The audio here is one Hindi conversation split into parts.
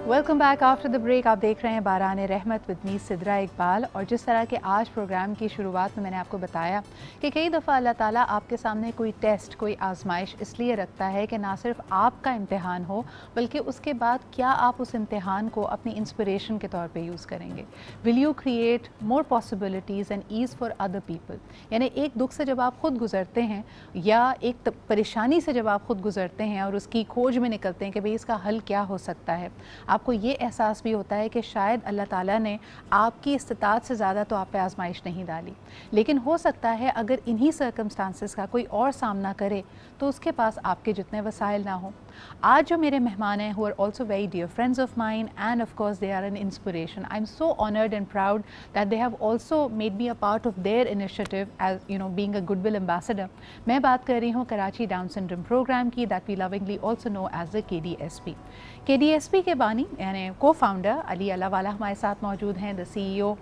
Welcome back after the break. आप देख रहे हैं बारान रहमत विद मी सिद्रा इकबाल। और जिस तरह के आज प्रोग्राम की शुरुआत में मैंने आपको बताया कि कई दफ़ा अल्लाह ताला आपके सामने कोई टेस्ट, कोई आजमाइश इसलिए रखता है कि ना सिर्फ आपका इम्तिहान हो, बल्कि उसके बाद क्या आप उस इम्तिहान को अपनी इंस्पिरेशन के तौर पे यूज़ करेंगे। Will you create more possibilities and ease for other people. यानी एक दुख से जब आप ख़ुद गुजरते हैं या एक परेशानी से जब आप ख़ुद गुजरते हैं और उसकी खोज में निकलते हैं कि भाई इसका हल क्या हो सकता है, आपको ये एहसास भी होता है कि शायद अल्लाह ताला ने आपकी इस्तिताअत से ज़्यादा तो आप पे आजमाइश नहीं डाली, लेकिन हो सकता है अगर इन्हीं सर्कमस्टांसेस का कोई और सामना करे तो उसके पास आपके जितने वसाइल ना हो। आज जो मेरे मेहमान हैं who are also very dear friends of mine and of course they are an inspiration. I am so honoured and proud that they have also made me a part of their initiative as you know being a goodwill ambassador. मैं बात कर रही हूँ कराची डाउन सिंड्रोम प्रोग्राम की, that we lovingly also know as the KDSP। KDSP के बानी यानी को फाउंडर अली अल्लाहवाला हमारे साथ मौजूद हैं, the CEO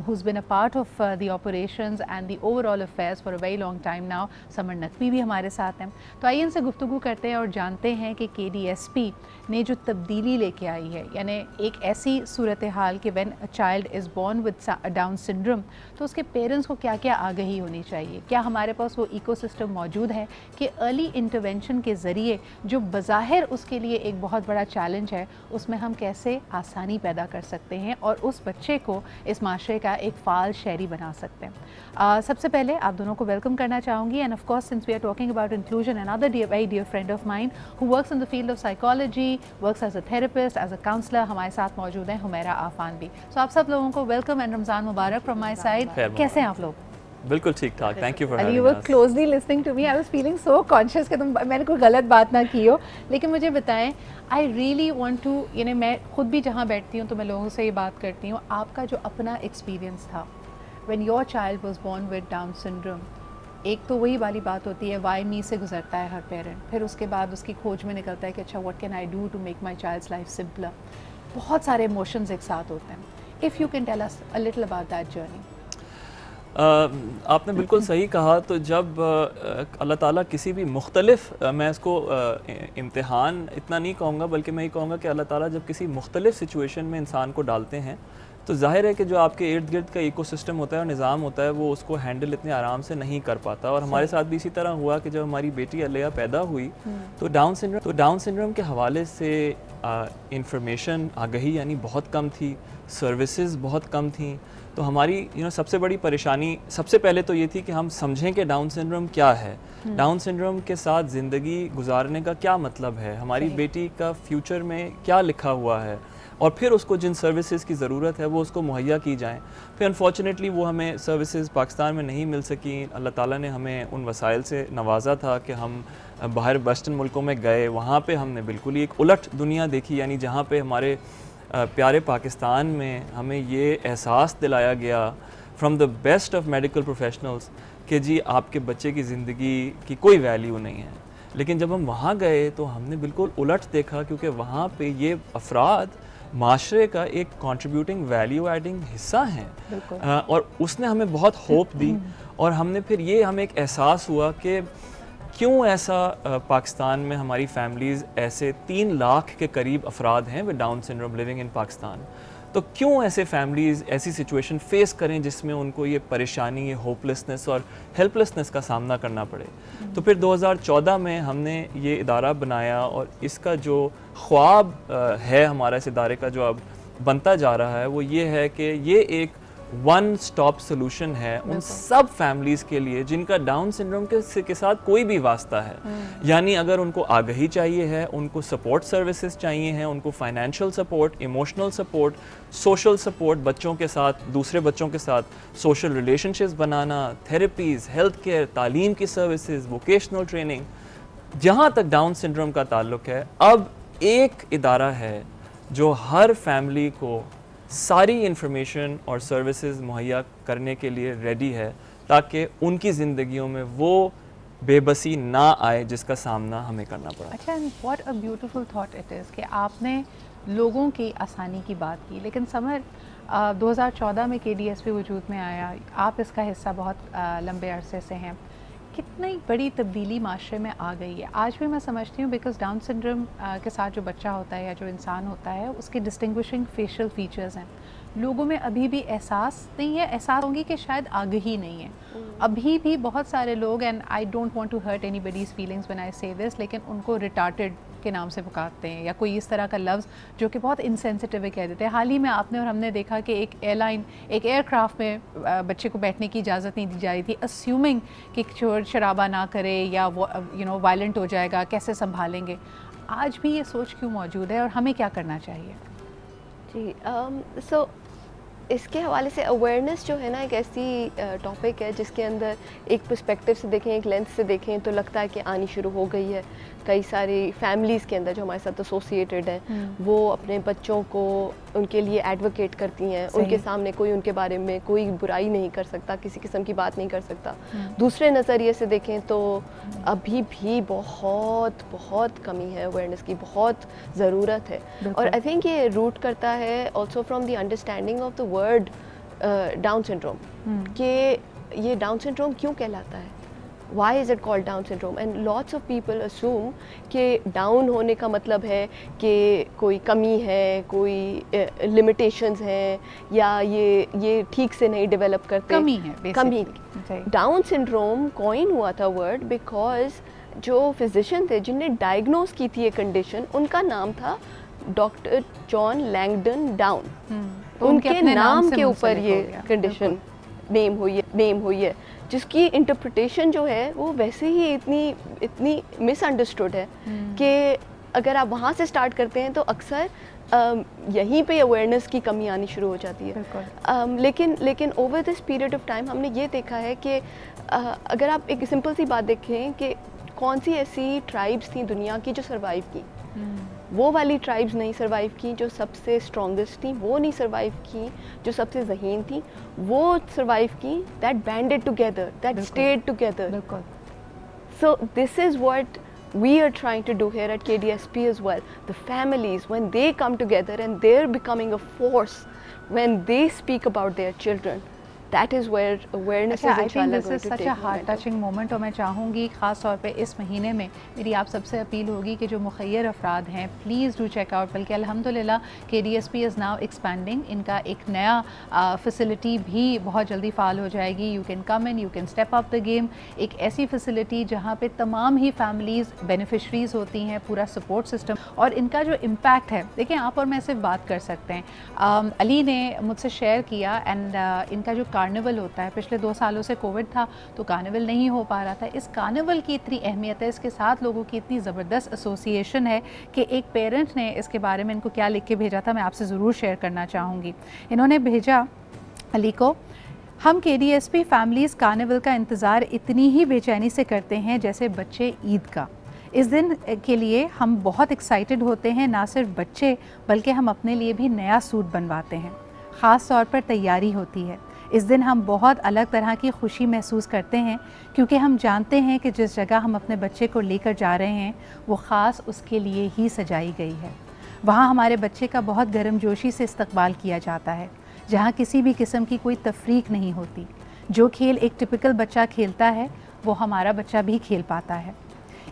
who's been a part of the operations and the overall affairs for a very long time now। Summer Naqvi भी हमारे साथ हैं। तो आइए इनसे गुफ्तगू करते हैं और जानते हैं कि KDSP ने जो तब्दीली लेके आई है, यानी एक ऐसी सूरत हाल कि when a child is born with Down syndrome तो उसके पेरेंट्स को क्या क्या आगाही होनी चाहिए, क्या हमारे पास वो इकोसिस्टम मौजूद है कि अर्ली इंटरवेंशन के ज़रिए जो बज़ाहिर उसके लिए एक बहुत बड़ा चैलेंज है उसमें हम कैसे आसानी पैदा कर सकते हैं और उस बच्चे को इस माशरे का एक फ़ाल शहरी बना सकते हैं। सबसे पहले आप दोनों को वेलकम करना चाहूँगी and of course since we are talking about inclusion, another very dear friend of mine who works in the field of psychology, works as a therapist, as a counsellor, हमारे साथ मौजूद हैं हुमैरा आफान भी। सो आप सब लोगों को वेलकम एंड रमज़ान मुबारक फ्रॉम माई साइड। कैसे हैं आप लोग? बिल्कुल ठीक ठाक, thank you for having us. You were closely listening to me, I was feeling so conscious कि मैंने कोई गलत बात ना की हो। लेकिन मुझे बताएं, आई रियली वांट टू, यानी मैं खुद भी जहाँ बैठती हूँ तो मैं लोगों से ये बात करती हूँ, आपका जो अपना एक्सपीरियंस था when your child was born with Down syndrome. एक तो वही वाली बात होती है वाई मी से गुजरता है हर पेरेंट, फिर उसके बाद उसकी खोज में निकलता है कि अच्छा what can I do to make my child's life simpler. बहुत सारे इमोशंस एक साथ होते हैं। If you can tell us a little about that journey. आपने बिल्कुल सही कहा। तो जब अल्लाह ताला किसी भी मुख्तलिफ, मैं इसको इम्तिहान इतना नहीं कहूँगा बल्कि मैं ये कहूँगा कि अल्लाह ताला जब किसी मुख्तलिफ सिचुएशन में इंसान को डालते हैं तो ज़ाहिर है कि जो आपके इर्द गिर्द का इकोसिस्टम होता है और निज़ाम होता है वो उसको हैंडल इतने आराम से नहीं कर पाता। और हमारे साथ भी इसी तरह हुआ कि जब हमारी बेटी अलिया पैदा हुई तो डाउन सिंड्रोम के हवाले से इंफॉर्मेशन आगही यानी बहुत कम थी, सर्विसेज बहुत कम थी। तो हमारी सबसे बड़ी परेशानी सबसे पहले तो ये थी कि हम समझें कि डाउन सिंड्रोम क्या है, डाउन सिंड्रोम के साथ ज़िंदगी गुजारने का क्या मतलब है, हमारी बेटी का फ्यूचर में क्या लिखा हुआ है, और फिर उसको जिन सर्विसेज की ज़रूरत है वो उसको मुहैया की जाएं। फिर अनफॉर्चुनेटली वो हमें सर्विसेज पाकिस्तान में नहीं मिल सकी। अल्लाह ताला ने हमें उन वसाइल से नवाजा था कि हम बाहर वेस्टर्न मुल्कों में गए, वहाँ पे हमने बिल्कुल ही एक उलट दुनिया देखी, यानी जहाँ पे हमारे प्यारे पाकिस्तान में हमें ये एहसास दिलाया गया from the best of medical professionals कि जी आपके बच्चे की ज़िंदगी की कोई वैल्यू नहीं है। लेकिन जब हम वहाँ गए तो हमने बिल्कुल उलट देखा, क्योंकि वहाँ पे ये अफराद माशरे का एक कंट्रीब्यूटिंग वैल्यू एडिंग हिस्सा हैं और उसने हमें बहुत होप दी। और हमने फिर ये हमें एक एहसास हुआ कि क्यों ऐसा पाकिस्तान में हमारी फैमिलीज़ ऐसे 3 लाख के करीब अफराद हैं with Down syndrome living in Pakistan, तो क्यों ऐसे फैमिलीज़ ऐसी सिचुएशन फ़ेस करें जिसमें उनको ये परेशानी, ये होपलेसनेस और हेल्पलेसनेस का सामना करना पड़े। तो फिर 2014 में हमने ये इदारा बनाया और इसका जो ख्वाब है हमारा इस इदारे का जो अब बनता जा रहा है वो ये है कि ये एक वन स्टॉप सोल्यूशन है उन सब फैमिलीज़ के लिए जिनका डाउन सिंड्रोम के साथ कोई भी वास्ता है। यानी अगर उनको आगाही चाहिए है, उनको सपोर्ट सर्विसेज चाहिए हैं, उनको financial support, emotional support, social support, बच्चों के साथ, दूसरे बच्चों के साथ सोशल रिलेशनशिप्स बनाना, थेरेपीज़, हेल्थ केयर, तालीम की सर्विसेज, वोकेशनल ट्रेनिंग, जहाँ तक डाउन सिंड्रोम का ताल्लुक है, अब एक इदारा है जो हर फैमिली को सारी इंफॉर्मेशन और सर्विसेज मुहैया करने के लिए रेडी है ताकि उनकी ज़िंदगियों में वो बेबसी ना आए जिसका सामना हमें करना पड़ा। अच्छा, what a beautiful thought it is कि आपने लोगों की आसानी की बात की। लेकिन समर 2014 में KDSP वजूद में आया, आप इसका हिस्सा बहुत लंबे अरसे से हैं। कितनी बड़ी तब्दीली माशरे में आ गई है। आज भी मैं समझती हूँ बिकॉज डाउन सिंड्रोम के साथ जो बच्चा होता है या जो इंसान होता है उसके डिस्टिंग्विशिंग फेशियल फीचर्स हैं, लोगों में अभी भी एहसास नहीं है, एहसास होंगी कि शायद आगाही नहीं है। अभी भी बहुत सारे लोग, and I don't want to hurt anybody's feelings when I say this, लेकिन उनको रिटार्टेड के नाम से पुकारते हैं या कोई इस तरह का लफ्ज़ जो कि बहुत इनसेंसिटिव कह देते हैं। हाल ही में आपने और हमने देखा कि एक एयरलाइन, एक एयरक्राफ्ट में बच्चे को बैठने की इजाज़त नहीं दी जा रही थी, अस्यूमिंग कि शोर शराबा ना करे या वो वायलेंट हो जाएगा, कैसे संभालेंगे। आज भी ये सोच क्यों मौजूद है और हमें क्या करना चाहिए? जी, सो इसके हवाले से अवेयरनेस जो है ना, एक ऐसी टॉपिक है जिसके अंदर एक पर्सपेक्टिव से देखें, एक लेंस से देखें तो लगता है कि आनी शुरू हो गई है। कई सारी फैमिलीज़ के अंदर जो हमारे साथ एसोसिएटेड हैं वो अपने बच्चों को उनके लिए एडवोकेट करती हैं, उनके सामने कोई उनके बारे में कोई बुराई नहीं कर सकता, किसी किस्म की बात नहीं कर सकता। दूसरे नज़रिए से देखें तो अभी भी बहुत बहुत कमी है, अवेयरनेस की बहुत ज़रूरत है। और आई थिंक ये रूट करता है also from the understanding of the word down syndrome, कि ये डाउन सिंड्रोम क्यों कहलाता है, why is it called Down syndrome, and lots of people assume कि डाउन होने का मतलब है कि कोई कमी है, कोई limitations हैं या ये ठीक से नहीं डेवलप करते, कमी है, कमी। डाउन सिंड्रोम कॉइन हुआ था वर्ड बिकॉज जो फिजिशियन थे जिनने डायग्नोज की थी ये कंडीशन, उनका नाम था डॉक्टर जॉन लैंगडन डाउन। उनके नाम के ऊपर ये कंडीशन नेम हुई है जिसकी इंटरप्रिटेशन जो है वो वैसे ही इतनी मिसअंडरस्टूड है कि अगर आप वहाँ से स्टार्ट करते हैं तो अक्सर यहीं पे अवेयरनेस की कमी आनी शुरू हो जाती है। लेकिन over this period of time हमने ये देखा है कि अगर आप एक सिंपल सी बात देखें कि कौन सी ऐसी ट्राइब्स थी दुनिया की जो सर्वाइव की, वो वाली ट्राइब्स नहीं सर्वाइव की जो सबसे स्ट्रॉन्गेस्ट थी, वो नहीं सर्वाइव की जो सबसे ज़हीन थी, वो सर्वाइव की that banded together, that stayed together. So this is what we are trying to do here at KDSP as well. The families, when they come together and they're becoming a force, when they speak about their children, that is where awareness is inshallah going to take heart touching moment। और मैं चाहूँगी ख़ास तौर पे इस महीने में मेरी आप सबसे अपील होगी कि जो मुखय्यर अफराद हैं प्लीज़ डू चेक आउट। बल्कि अल्हम्दुलिल्लाह KDSP इज़ नाउ एक्सपैंडिंग, इनका एक नया फैसिलिटी भी बहुत जल्दी फ़ाल हो जाएगी। You can come in, you can step up the game. एक ऐसी फैसिलिटी जहाँ पे तमाम ही फैमिलीज़ बेनिफिशरीज़ होती हैं, पूरा सपोर्ट सिस्टम, और इनका जो इम्पैक्ट है, देखिए आप और मैं सिर्फ बात कर सकते हैं। अली ने मुझसे शेयर किया एंड इनका जो कार्निवल होता है, पिछले 2 सालों से कोविड था तो कार्निवल नहीं हो पा रहा था। इस कार्निवल की इतनी अहमियत है, इसके साथ लोगों की इतनी ज़बरदस्त एसोसिएशन है कि एक पेरेंट ने इसके बारे में इनको क्या लिख के भेजा था, मैं आपसे ज़रूर शेयर करना चाहूँगी। इन्होंने भेजा अली को, हम KDSP फैमिलीज़ कार्निवल का इंतज़ार इतनी ही बेचैनी से करते हैं जैसे बच्चे ईद का। इस दिन के लिए हम बहुत एक्साइटेड होते हैं, ना सिर्फ बच्चे बल्कि हम अपने लिए भी नया सूट बनवाते हैं। ख़ास तौर पर तैयारी होती है। इस दिन हम बहुत अलग तरह की खुशी महसूस करते हैं क्योंकि हम जानते हैं कि जिस जगह हम अपने बच्चे को लेकर जा रहे हैं वो ख़ास उसके लिए ही सजाई गई है। वहाँ हमारे बच्चे का बहुत गर्मजोशी से इस्तकबाल किया जाता है, जहाँ किसी भी किस्म की कोई तफरीक नहीं होती। जो खेल एक टिपिकल बच्चा खेलता है वो हमारा बच्चा भी खेल पाता है।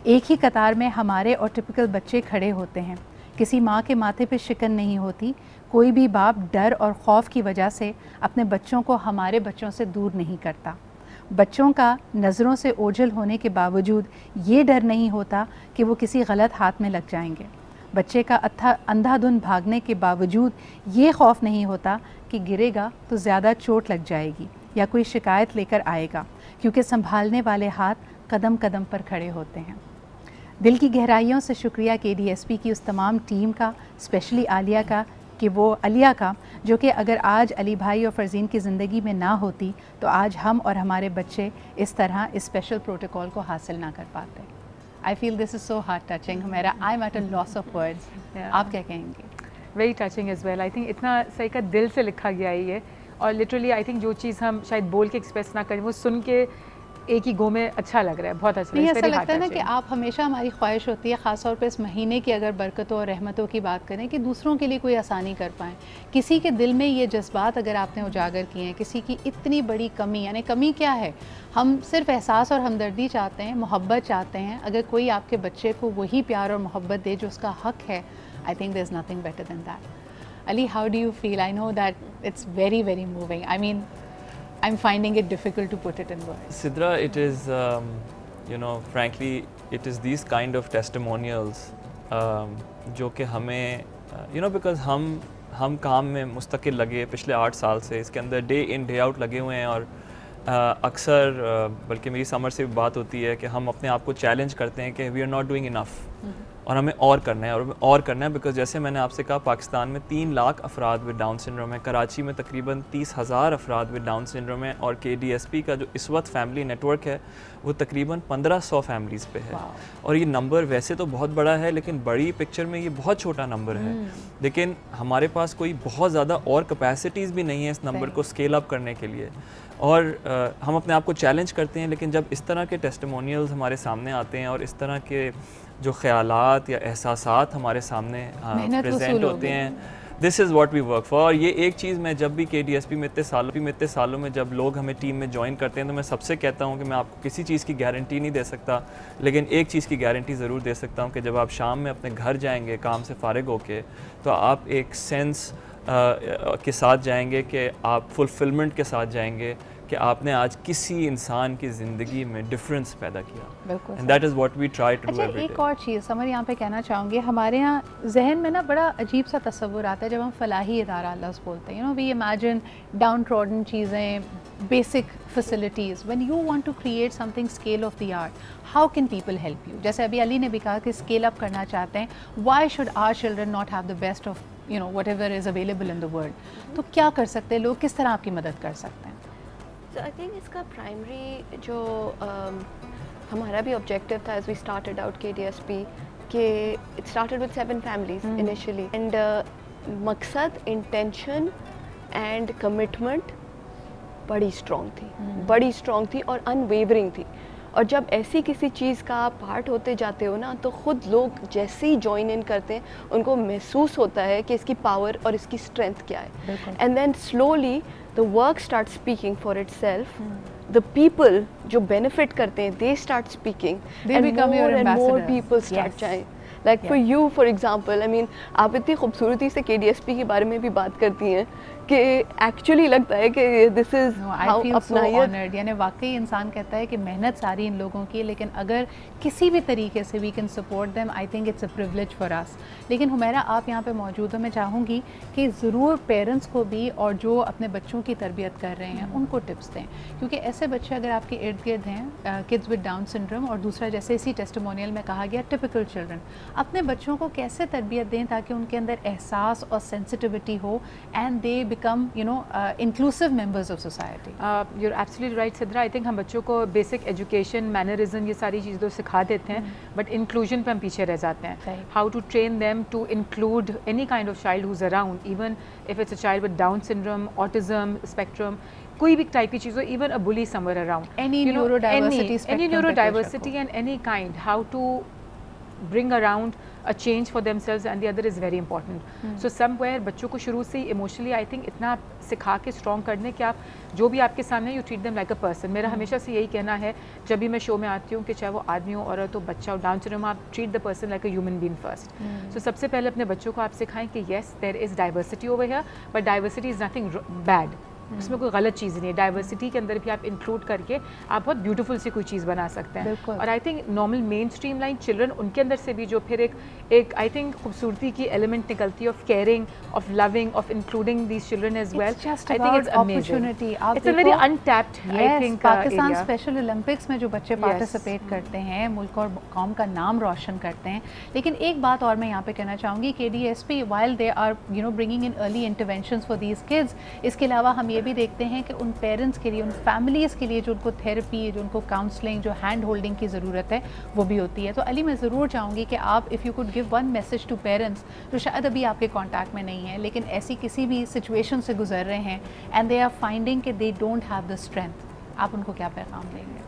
एक ही कतार में हमारे और टिपिकल बच्चे खड़े होते हैं। किसी माँ के माथे पे शिकन नहीं होती। कोई भी बाप डर और खौफ की वजह से अपने बच्चों को हमारे बच्चों से दूर नहीं करता। बच्चों का नज़रों से ओझल होने के बावजूद ये डर नहीं होता कि वो किसी गलत हाथ में लग जाएंगे। बच्चे का अंधाधुंध भागने के बावजूद ये खौफ नहीं होता कि गिरेगा तो ज़्यादा चोट लग जाएगी या कोई शिकायत लेकर आएगा, क्योंकि संभालने वाले हाथ कदम कदम पर खड़े होते हैं। दिल की गहराइयों से शुक्रिया KDSP की उस तमाम टीम का, स्पेशली आलिया का, कि वो अलिया का, जो कि अगर आज अली भाई और फ़रज़ीन की ज़िंदगी में ना होती तो आज हम और हमारे बच्चे इस तरह इस स्पेशल प्रोटोकॉल को हासिल ना कर पाते। I feel this is so heart touching. हमारा I am at a loss of words. आप क्या कहेंगे? Very touching as well. I think इतना सही का दिल से लिखा गया ही है, और लिटरली आई थिंक जो चीज़ हम शायद बोल के एक्सप्रेस ना करें वो सुन के एक ही गो में अच्छा लग रहा है, बहुत अच्छा। नहीं, ऐसा लगता है ना कि आप हमेशा, हमारी ख्वाहिश होती है ख़ास तौर पे इस महीने की अगर बरकतों और रहमतों की बात करें कि दूसरों के लिए कोई आसानी कर पाएँ। किसी के दिल में ये जज्बात अगर आपने उजागर किए हैं, किसी की इतनी बड़ी कमी, यानी कमी क्या है, हम सिर्फ एहसास और हमदर्दी चाहते हैं, मोहब्बत चाहते हैं। अगर कोई आपके बच्चे को वही प्यार और मोहब्बत दे जो उसका हक़ है, I think there is nothing better than that. Ali, how do you feel? I know that it's very, very moving. I mean, I'm finding it difficult to put it in words. Sidra, it is, frankly, it is these kind of testimonials जो कि हमें, because हम काम में मुस्तकिल लगे पिछले 8 साल से, इसके अंदर डे इन डे आउट लगे हुए हैं और अक्सर बल्कि मेरी समर से भी बात होती है कि हम अपने आप को चैलेंज करते हैं कि we are not doing enough और हमें और करना है और करना है। बिकॉज जैसे मैंने आपसे कहा, पाकिस्तान में 3 लाख अफराद विद डाउन सिंड्रोम है, कराची में तकरीबन 30,000 अफराद विद डाउन सिंड्रोम है और KDSP का जो इस वक्त फैमिली नेटवर्क है वो तकरीबन 1500 फैमिलीज़ पे है। और ये नंबर वैसे तो बहुत बड़ा है, लेकिन बड़ी पिक्चर में ये बहुत छोटा नंबर है। लेकिन हमारे पास कोई बहुत ज़्यादा और कैपेसिटीज़ भी नहीं है इस नंबर को स्केल अप करने के लिए, और हम अपने आप को चैलेंज करते हैं। लेकिन जब इस तरह के टेस्टिमोनियल्स हमारे सामने आते हैं और इस तरह के जो ख्यालात या एहसासात हमारे सामने प्रेजेंट होते हैं, this is what we work for. और ये एक चीज़ मैं जब भी KDSP में इतने सालों में जब लोग हमें टीम में ज्वाइन करते हैं तो मैं सबसे कहता हूँ कि मैं आपको किसी चीज़ की गारंटी नहीं दे सकता, लेकिन एक चीज़ की गारंटी ज़रूर दे सकता हूँ कि जब आप शाम में अपने घर जाएंगे काम से फ़ारिग होके, तो आप एक सेंस के साथ जाएंगे कि आप फुलफिलमेंट के साथ जाएंगे कि आपने आज किसी इंसान की ज़िंदगी में डिफरेंस पैदा किया। And that is what we try to do every day. एक और चीज़ समर यहाँ पे कहना चाहूँगी, हमारे यहाँ जहन में ना बड़ा अजीब सा तस्वुर आता है जब हम फलाही इदारा लफ्ज़ बोलते हैं। वी इमेजिन डाउन ट्रॉडन चीज़ें, basic facilities. When you want to create something scale of the art, how can people help you? जैसे अभी अली ने भी कहा कि स्केल अप करना चाहते हैं, why should our children not have the best of whatever is available in the world? तो क्या कर सकते हैं लोग, किस तरह आपकी मदद कर सकते हैं? So I think इसका प्राइमरी जो हमारा भी ऑब्जेक्टिव था as we started out KDSP कि it started with 7 families initially, and मकसद, इंटेंशन एंड कमिटमेंट बड़ी स्ट्रॉन्ग थी और अनवेवरिंग थी। और जब ऐसी किसी चीज़ का आप पार्ट होते जाते हो ना, तो ख़ुद लोग जैसे ही ज्वाइन इन करते हैं उनको महसूस होता है कि इसकी पावर और इसकी स्ट्रेंथ क्या है। And then slowly the work start speaking for itself. The people जो बेनिफिट करते हैं they start speaking and more people start जाएं। Like for you for example, I mean आप इतनी खूबसूरती से KDSP के बारे में भी बात करती हैं कि एक्चुअली लगता है कि दिस इज हाउ अपना ऑनर्ड। यानी वाकई इंसान कहता है कि मेहनत सारी इन लोगों की, लेकिन अगर किसी भी तरीके से we can support them, I think it's a privilege for us. लेकिन हुमैरा, आप यहाँ पे मौजूद हो, मैं चाहूँगी कि ज़रूर पेरेंट्स को भी और जो अपने बच्चों की तरबियत कर रहे हैं उनको टिप्स दें, क्योंकि ऐसे बच्चे अगर आपके इर्द गिर्द हैं, किड्स विद डाउन सिंड्रोम, और दूसरा जैसे इसी टेस्टिमोनियल में कहा गया टिपिकल चिल्ड्रन, अपने बच्चों को कैसे तरबियत दें ताकि उनके अंदर एहसास और सेंसिटिविटी हो and they become inclusive members of society. You're absolutely right, Sidra. I think हम बच्चों को बेसिक एजुकेशन, मैनरिज्म, ये सारी चीज़ें तो सिखा देते हैं, बट इंक्लूजन पे हम पीछे रह जाते हैं। How to train them to include any kind of child who is around, even if it's a child with Down syndrome, autism spectrum, कोई भी टाइप की चीज़ हो, even a bully somewhere around, any neurodiversity and any kind, how to bring around a change for themselves, and the other is very important. So somewhere बच्चों को शुरू से ही emotionally I think इतना सिखा के strong करने कि आप जो भी आपके सामने you treat them like a person. मेरा हमेशा से यही कहना है जब भी मैं शो में आती हूँ कि चाहे वो आदमी हो, औरत हो, बच्चा हो, डाउन सिंड्रोम, आप treat the person like a human being first. So सबसे पहले अपने बच्चों को आप सिखाएं कि yes there is diversity over here, but diversity is nothing bad. उसमें कोई गलत चीज़ नहीं है। डाइवर्सिटी के अंदर भी आप इंक्लूड करके आप बहुत ब्यूटीफुल सी कोई चीज़ बना सकते हैं। और I think normal main stream line children, उनके अंदर से भी जो फिर एक आई थिंक खूबसूरती की एलिमेंट निकलती है, of caring, of loving, of including these children as well. I think it's opportunity, it's a very untapped I think. Pakistan special Olympics में जो बच्चे पार्टिसिपेट करते हैं, मुल्क और कौम का नाम रोशन करते हैं। लेकिन एक बात और मैं यहाँ पे कहना चाहूँगी, KDSP while they are bringing in early interventions for these kids, इसके अलावा हम ये भी देखते हैं कि उन पेरेंट्स के लिए, उन फैमिलीज़ के लिए जो उनको थेरेपी, जो उनको काउंसलिंग, जो हैंड होल्डिंग की ज़रूरत है वो भी होती है। तो अली, मैं ज़रूर चाहूँगी कि आप if you could give one message to parents जो शायद अभी आपके कॉन्टैक्ट में नहीं है लेकिन ऐसी किसी भी सिचुएशन से गुजर रहे हैं एंड दे आर फाइंडिंग कि they don't have the strength, आप उनको क्या पैगाम देंगे?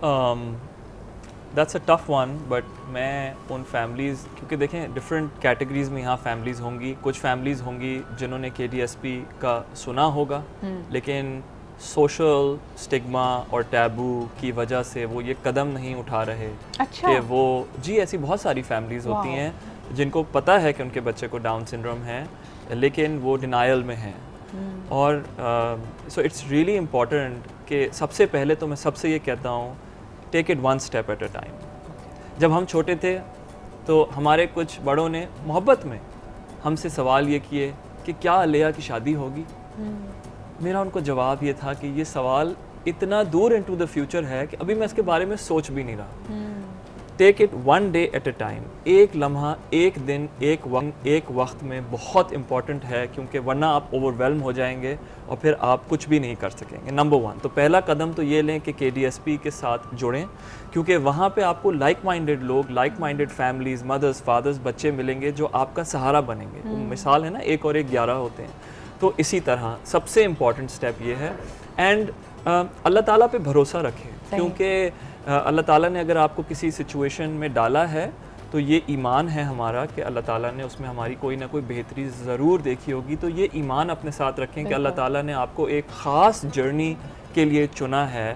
That's a tough one, but मैं उन फैमिलीज़, क्योंकि देखें डिफरेंट कैटेगरीज़ में यहाँ फैमिलीज़ होंगी, कुछ फैमिलीज़ होंगी जिन्होंने KDSP का सुना होगा लेकिन सोशल स्टिग्मा और टैबू की वजह से वो ये कदम नहीं उठा रहे। अच्छा। कि वो जी ऐसी बहुत सारी फैमिलीज़ होती हैं जिनको पता है कि उनके बच्चे को डाउन सिंड्रोम है लेकिन वो डिनायल में हैं। और सो इट्स रियली इम्पॉर्टेंट कि सबसे पहले तो मैं सबसे ये कहता हूँ, take it one step at a time. जब हम छोटे थे तो हमारे कुछ बड़ों ने मोहब्बत में हमसे सवाल ये किए कि क्या अलिया की शादी होगी। मेरा उनको जवाब ये था कि ये सवाल इतना दूर इनटू द फ्यूचर है कि अभी मैं इसके बारे में सोच भी नहीं रहा। Take it one day at a time, एक लम्हा, एक दिन, एक वक्त में बहुत इम्पॉर्टेंट है, क्योंकि वरना आप ओवरवेल्म हो जाएंगे और फिर आप कुछ भी नहीं कर सकेंगे। नंबर 1 तो पहला कदम तो ये लें कि KDSP के साथ जुड़ें, क्योंकि वहाँ पे आपको लाइक माइंडेड लोग, like minded families, mothers, fathers, बच्चे मिलेंगे जो आपका सहारा बनेंगे। वो मिसाल है ना, 1 और 1 11 होते हैं। तो इसी तरह सबसे इम्पॉर्टेंट स्टेप ये है। एंड अल्लाह ताला पे भरोसा रखें, क्योंकि अल्लाह ताला ने अगर आपको किसी सिचुएशन में डाला है तो ये ईमान है हमारा कि अल्लाह ताला ने उसमें हमारी कोई ना कोई बेहतरी ज़रूर देखी होगी। तो ये ईमान अपने साथ रखें कि अल्लाह ताला ने आपको एक ख़ास जर्नी के लिए चुना है।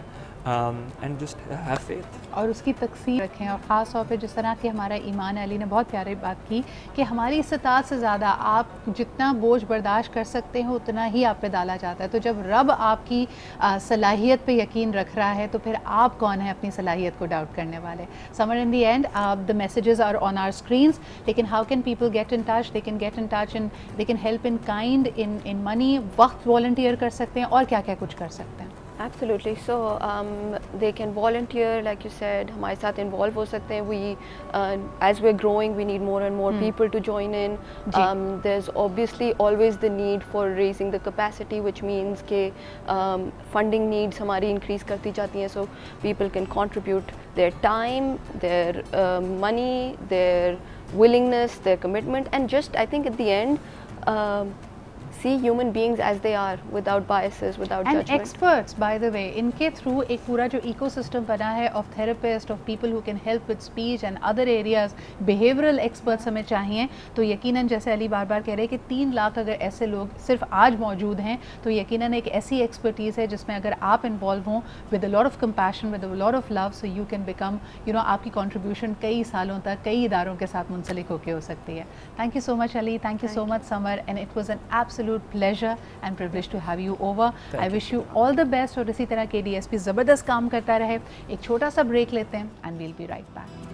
एंड जस्ट हैव फेथ और उसकी तकसीम रखें। और ख़ास तौर पे जिस तरह के हमारा ईमान अली ने बहुत प्यारी बात की कि हमारी इस्तात से ज़्यादा आप जितना बोझ बर्दाश्त कर सकते हो उतना ही आप पे डाला जाता है। तो जब रब आपकी सलाहियत पे यकीन रख रहा है तो फिर आप कौन है अपनी सलाहियत को डाउट करने वाले। Summer in the end the messages are on our screens, लेकिन how can people get in touch? They can get in touch in, they can help in kind, in money, वक्त वॉलंटियर कर सकते हैं और क्या क्या कुछ कर सकते हैं? Absolutely. So they can volunteer, like you said, हमारे साथ involve हो सकते हैं. We, as we're growing, we need more and more people to join in. There's obviously always the need for raising the capacity, which means कि funding needs हमारी increase करती जाती हैं. So people can contribute their time, their money, their willingness, their commitment, and just I think at the end. See human beings as they are, without biases, without judgment. And experts, by the way, इनके थ्रू एक पूरा जो ecosystem बना है of therapists, of people who can help with speech and other areas, behavioral experts हमें चाहिए। तो यकीनन जैसे अली बार बार कह रहे हैं कि 3 लाख अगर ऐसे लोग सिर्फ आज मौजूद हैं तो यकीनन एक ऐसी expertise है जिसमें अगर आप involve हों with a lot of compassion, with a lot of love, so you can become, you know, आपकी contribution कई सालों तक कई इदारों के साथ मुंसलिक होकर हो सकती है। Thank you so much Ali, thank you so much Samar, and it was an absolute pleasure and privilege to have you over. I wish you all the best और इसी तरह KDSP ज़बरदस्त काम करता रहे। एक छोटा सा ब्रेक लेते हैं and we'll be right back.